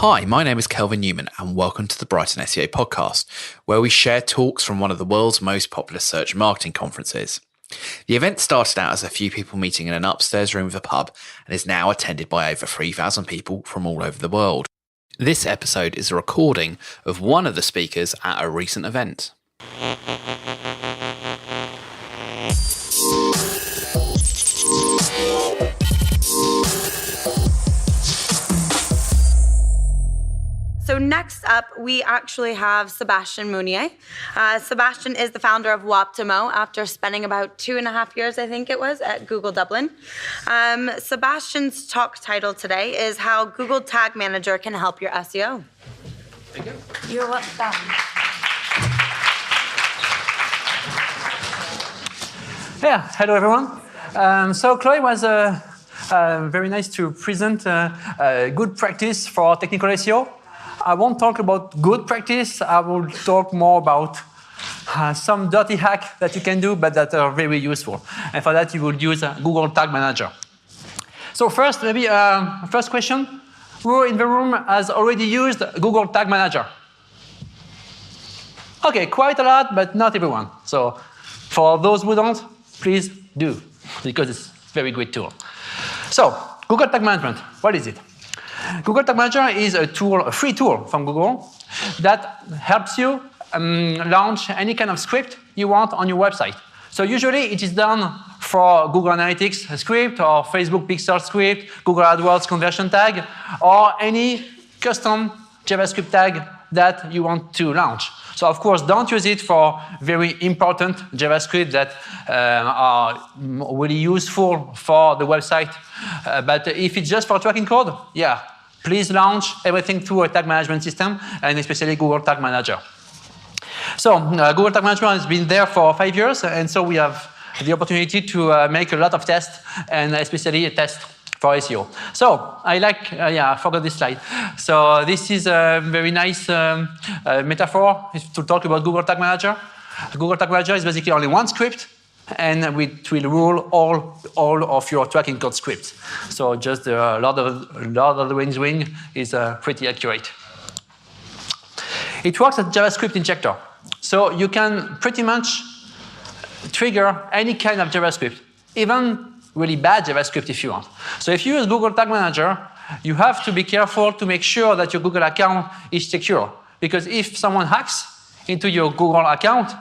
Hi, my name is Kelvin Newman and welcome to the Brighton SEO podcast, where we share talks from one of the world's most popular search marketing conferences. The event started out as a few people meeting in an upstairs room of a pub and is now attended by over 3,000 people from all over the world. This episode is a recording of one of the speakers at a recent event. So next up, we actually have Sébastien Monnier. Sébastien is the founder of Woptimo after spending about 2.5 years, I think it was, at Google Dublin. Sébastien's talk title today is How Google Tag Manager Can Help Your SEO. Thank you. You're welcome. Yeah, hello everyone. So Chloe was very nice to present good practice for technical SEO. I won't talk about good practice. I will talk more about some dirty hack that you can do, but that are very useful. And for that, you will use Google Tag Manager. So first, maybe first question. Who in the room has already used Google Tag Manager? Okay, quite a lot, but not everyone. So for those who don't, please do, because it's a very great tool. So Google Tag Management, what is it? Google Tag Manager is a tool, a free tool from Google that helps you launch any kind of script you want on your website. So usually it is done for Google Analytics script or Facebook Pixel script, Google AdWords conversion tag, or any custom JavaScript tag that you want to launch. So of course, don't use it for very important JavaScript that are really useful for the website. But if it's just for tracking code, yeah, please launch everything through a tag management system, and especially Google Tag Manager. So Google Tag Manager has been there for 5 years, and so we have the opportunity to make a lot of tests, and especially a test for SEO. So I like, I forgot this slide. So this is a very nice metaphor to talk about Google Tag Manager. Google Tag Manager is basically only one script, and it will rule all of your tracking code scripts. So just a lot of the Rings wing is pretty accurate. It works as JavaScript injector. So you can pretty much trigger any kind of JavaScript, even really bad JavaScript if you want. So if you use Google Tag Manager, you have to be careful to make sure that your Google account is secure. Because if someone hacks into your Google account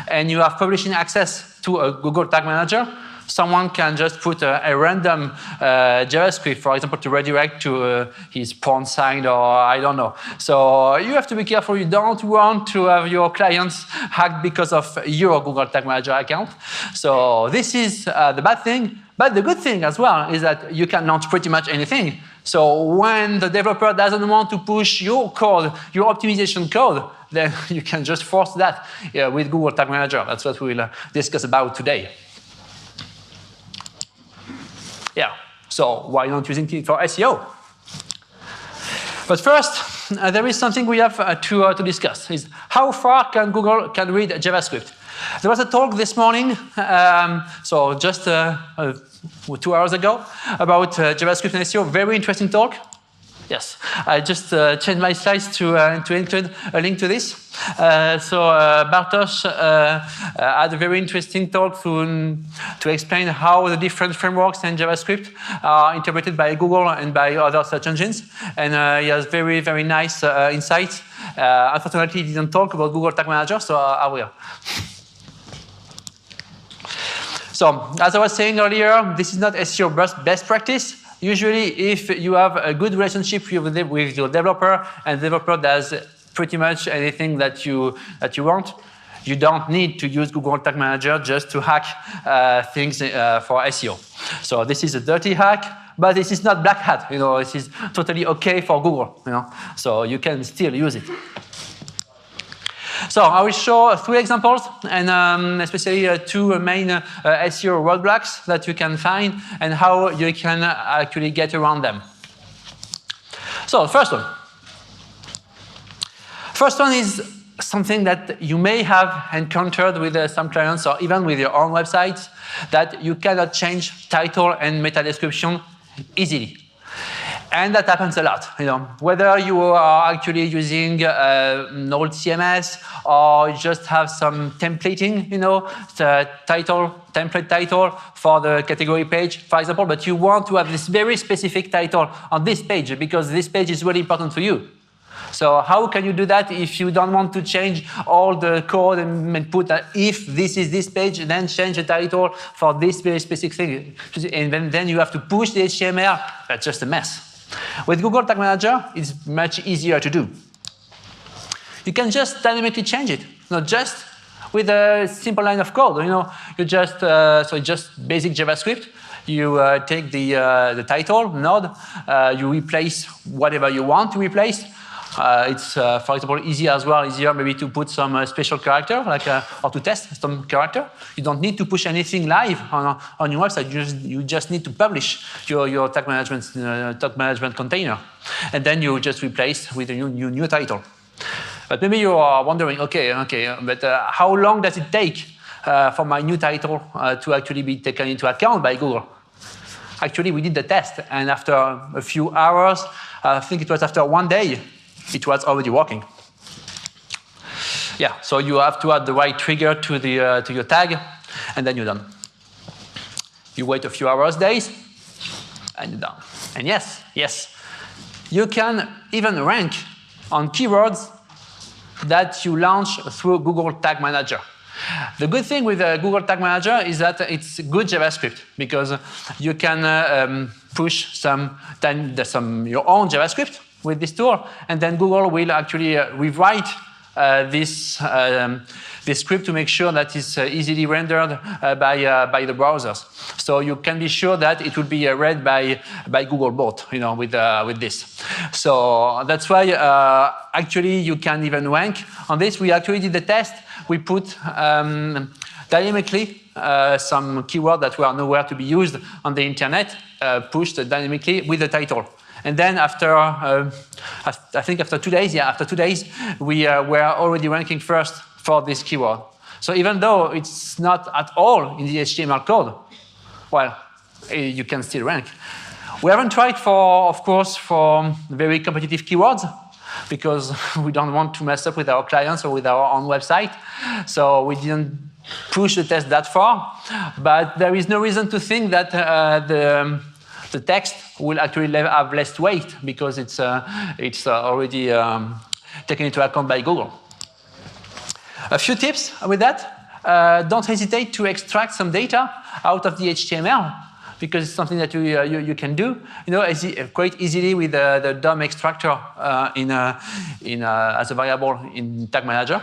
and you have publishing access to a Google Tag Manager, someone can just put a random JavaScript, for example, to redirect to his porn site, or I don't know. So you have to be careful. You don't want to have your clients hacked because of your Google Tag Manager account. So this is the bad thing. But the good thing as well is that you can launch pretty much anything. So when the developer doesn't want to push your code, your optimization code, then you can just force that with Google Tag Manager. That's what we'll discuss about today. Yeah, so why not using it for SEO? But first, there is something we have to discuss, is how far can Google read JavaScript? There was a talk this morning, so just 2 hours ago, about JavaScript and SEO. Very interesting talk. Yes, I just changed my slides to include a link to this. So Bartosz had a very interesting talk to explain how the different frameworks and JavaScript are interpreted by Google and by other search engines. And he has very, very nice insights. Unfortunately, he didn't talk about Google Tag Manager, so I will. So, as I was saying earlier, this is not SEO best practice. Usually, if you have a good relationship with your developer, and the developer does pretty much anything that you want, you don't need to use Google Tag Manager just to hack things for SEO. So this is a dirty hack, but this is not black hat. This is totally okay for Google. So you can still use it. So I will show 3 examples, and especially 2 main SEO roadblocks that you can find, and how you can actually get around them. So the first one. First one is something that you may have encountered with some clients, or even with your own websites, that you cannot change title and meta description easily. And that happens a lot, whether you are actually using an old CMS or just have some templating, the template title for the category page, for example, but you want to have this very specific title on this page because this page is really important for you. So how can you do that if you don't want to change all the code and put that if this is this page, then change the title for this very specific thing. And then you have to push the HTML. That's just a mess. With Google Tag Manager, it's much easier to do. You can just dynamically change it, just with a simple line of code. You just just basic JavaScript. You take the title node, you replace whatever you want to replace. It's, for example, easier maybe to put some special character, or to test some character. You don't need to push anything live on your website. You just need to publish your tag management container. And then you just replace with a new title. But maybe you are wondering, but how long does it take for my new title to actually be taken into account by Google? Actually, we did the test, and after a few hours, I think it was after 1 day, it was already working. Yeah, so you have to add the right trigger to your tag, and then you're done. You wait a few hours, days, and you're done. And yes, you can even rank on keywords that you launch through Google Tag Manager. The good thing with Google Tag Manager is that it's good JavaScript because you can push your own JavaScript with this tool, and then Google will actually rewrite this script to make sure that it's easily rendered by the browsers. So you can be sure that it will be read by Googlebot, with this. So that's why actually you can even rank on this. We actually did the test. We put dynamically some keyword that were nowhere to be used on the internet, pushed dynamically with the title. And then after, I think after 2 days, we were already ranking first for this keyword. So even though it's not at all in the HTML code, well, you can still rank. We haven't tried of course, for very competitive keywords because we don't want to mess up with our clients or with our own website. So we didn't push the test that far, but there is no reason to think that the text will actually have less weight because it's already taken into account by Google. A few tips with that. Don't hesitate to extract some data out of the HTML because it's something that you can do. Quite easily with the DOM extractor as a variable in Tag Manager.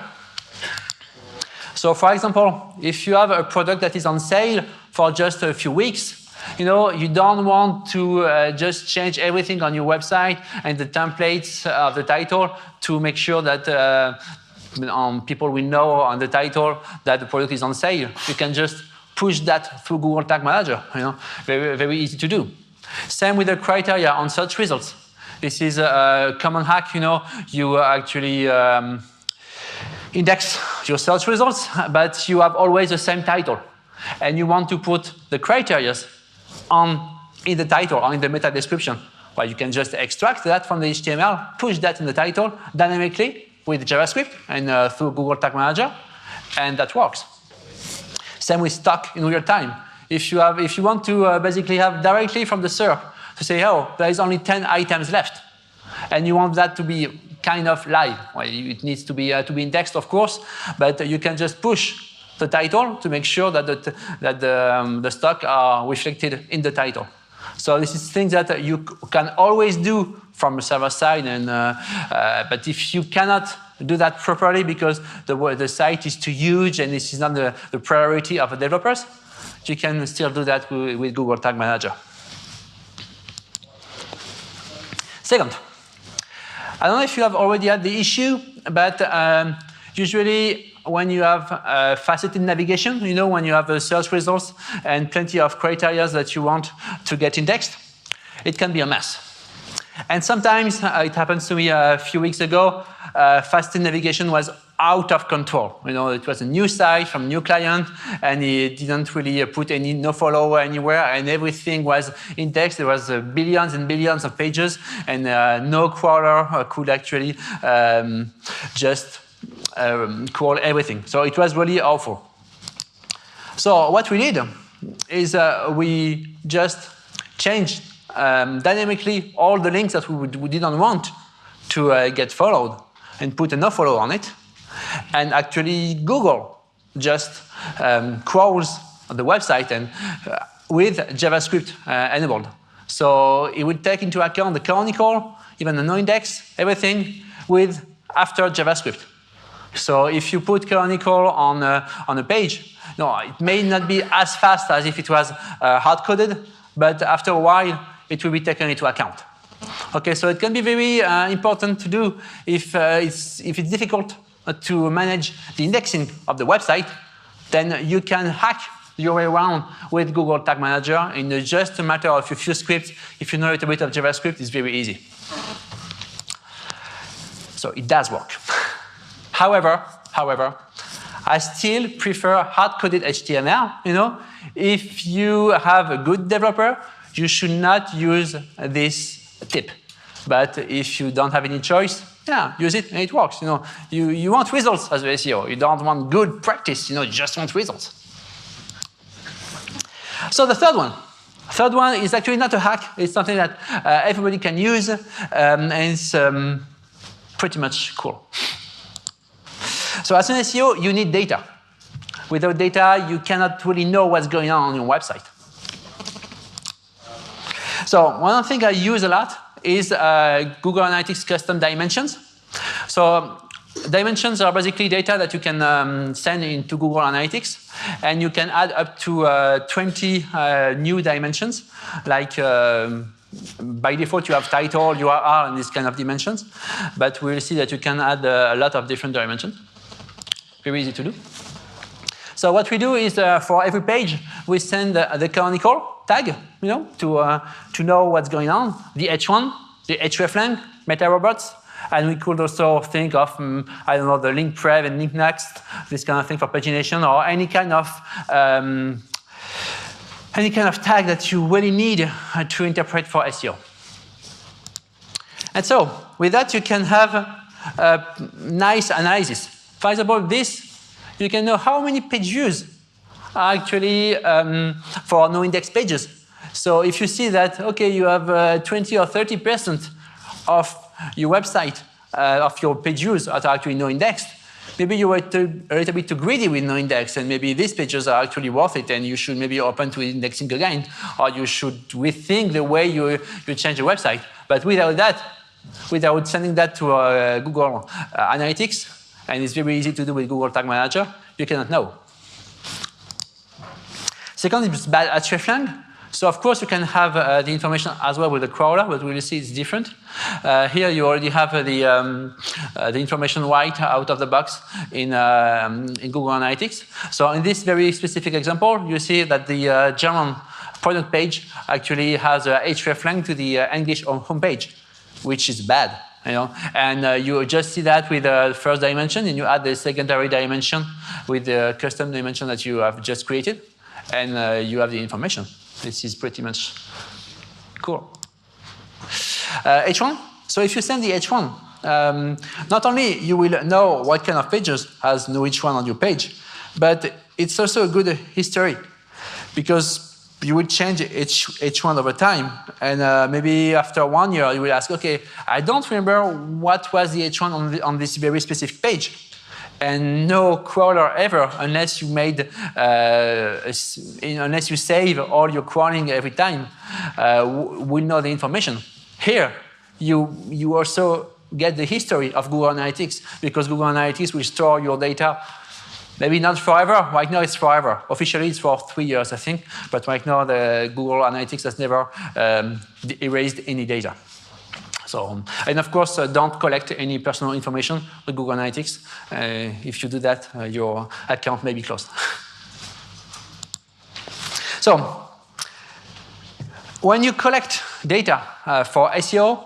So, for example, if you have a product that is on sale for just a few weeks, you don't want to just change everything on your website and the templates of the title to make sure that people will know on the title that the product is on sale. You can just push that through Google Tag Manager. Very, very easy to do. Same with the criteria on search results. This is a common hack. You actually index your search results, but you have always the same title, and you want to put the criteria in the title or in the meta description. Well, you can just extract that from the HTML, push that in the title dynamically with JavaScript and through Google Tag Manager, and that works. Same with stock in real time. If you want to basically have directly from the SERP to say, oh, there is only 10 items left, and you want that to be kind of live. Well, it needs to be indexed, of course, but you can just push the title to make sure that the stock are reflected in the title. So this is things that you can always do from the server side, but if you cannot do that properly because the site is too huge and this is not the priority of the developers, you can still do that with Google Tag Manager. Second, I don't know if you have already had the issue, but usually when you have faceted navigation, when you have search results and plenty of criteria that you want to get indexed, it can be a mess. And sometimes, it happens to me a few weeks ago, fast navigation was out of control. It was a new site from a new client, and he didn't really put any nofollow anywhere, and everything was indexed. There was billions and billions of pages, and no crawler could actually just crawl everything. So it was really awful. So what we did is we just changed dynamically all the links that we didn't want to get followed and put a nofollow on it. And actually, Google just crawls on the website and with JavaScript enabled. So it would take into account the canonical, even the no-index, everything with after JavaScript. So if you put canonical on a page, it may not be as fast as if it was hard-coded, but after a while, it will be taken into account. Okay, so it can be very important to do if it's difficult to manage the indexing of the website. Then you can hack your way around with Google Tag Manager in just a matter of a few scripts. If you know a little bit of JavaScript, it's very easy. So it does work. However, I still prefer hard-coded HTML. If you have a good developer, you should not use this tip. But if you don't have any choice, use it and it works. You want results as an SEO. You don't want good practice. You just want results. So the third one is actually not a hack. It's something that everybody can use, and it's pretty much cool. So as an SEO, you need data. Without data, you cannot really know what's going on your website. So one thing I use a lot is Google Analytics custom dimensions. So dimensions are basically data that you can send into Google Analytics, and you can add up to 20 new dimensions. Like by default, you have title, URL, and these kind of dimensions. But we'll see that you can add a lot of different dimensions. Very easy to do. So what we do is for every page, we send the canonical tag, to know what's going on, the H1, the hreflang, meta robots, and we could also think of, the link prev and link next, this kind of thing for pagination, or any kind of tag that you really need to interpret for SEO. And so with that, you can have a nice analysis. For example, you can know how many page views are actually for no-index pages. So if you see that, okay, you have 20 or 30% of your website, of your page views that are actually no-indexed, maybe you were a little bit too greedy with no-index, and maybe these pages are actually worth it, and you should maybe open to indexing again, or you should rethink the way you change your website. But without that, without sending that to Google Analytics, and it's very easy to do with Google Tag Manager, you cannot know. Second is bad hreflang. So of course you can have the information as well with the crawler, but we'll see it's different. Here you already have the information right out of the box in Google Analytics. So in this very specific example, you see that the German product page actually has a hreflang to the English homepage, which is bad. And you just see that with the first dimension, and you add the secondary dimension with the custom dimension that you have just created, and you have the information. This is pretty much cool. H1. So if you send the H1, not only you will know what kind of pages has no H1 on your page, but it's also a good history, because you will change H1 over time, and maybe after 1 year you will ask, okay, I don't remember what was the H1 on this very specific page. And no crawler ever, unless you unless you save all your crawling every time, will know the information. Here, you also get the history of Google Analytics, because Google Analytics will store your data. Maybe not forever. Right now it's forever. Officially it's for 3 years, I think. But right now the Google Analytics has never erased any data. So, and of course, don't collect any personal information with Google Analytics. If you do that, your account may be closed. So, when you collect data for SEO,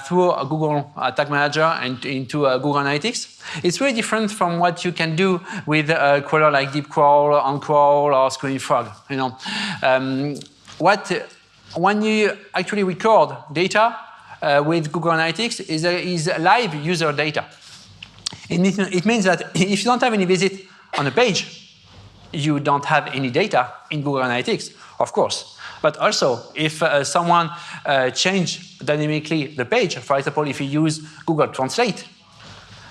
through a Google Tag Manager and into Google Analytics. It's really different from what you can do with a crawler like DeepCrawl, OnCrawl, or Screaming Frog. When you actually record data with Google Analytics is live user data. It means that if you don't have any visit on a page, you don't have any data in Google Analytics, of course. But also, if someone change dynamically the page, for example, if you use Google Translate,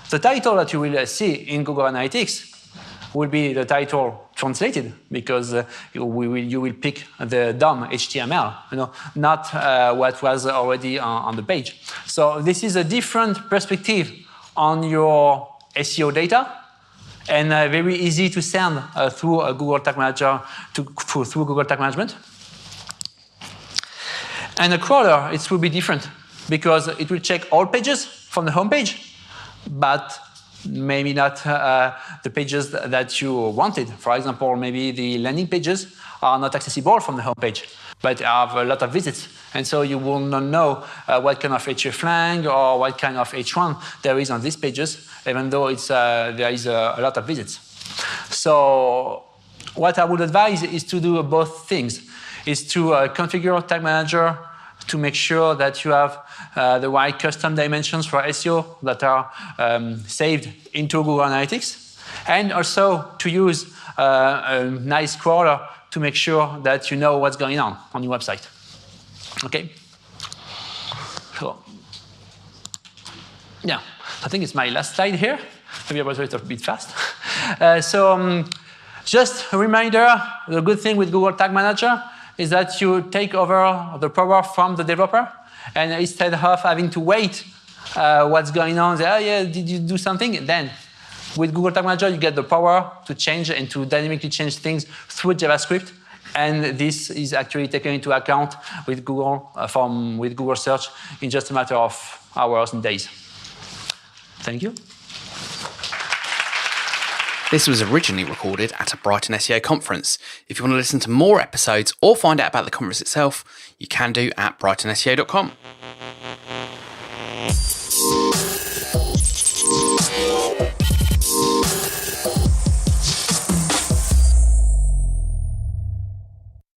the title that you will see in Google Analytics will be the title translated, because you will pick the DOM HTML, not what was already on the page. So this is a different perspective on your SEO data, and very easy to send through a Google Tag Manager through Google Tag Management. And a crawler, it will be different, because it will check all pages from the home page, but maybe not the pages that you wanted. For example, maybe the landing pages are not accessible from the home page, but have a lot of visits. And so you will not know what kind of hreflang or what kind of h1 there is on these pages, even though there is a lot of visits. So what I would advise is to do both things, is to configure Tag Manager to make sure that you have the right custom dimensions for SEO that are saved into Google Analytics, and also to use a nice crawler to make sure that you know what's going on your website. Okay? So, yeah, I think it's my last slide here. Maybe I was a bit fast. Just a reminder, the good thing with Google Tag Manager is that you take over the power from the developer, and instead of having to wait what's going on, say, oh yeah, did you do something? Then with Google Tag Manager, you get the power to change and to dynamically change things through JavaScript, and this is actually taken into account with Google with Google Search in just a matter of hours and days. Thank you. This was originally recorded at a Brighton SEO conference. If you want to listen to more episodes or find out about the conference itself, you can do at brightonseo.com.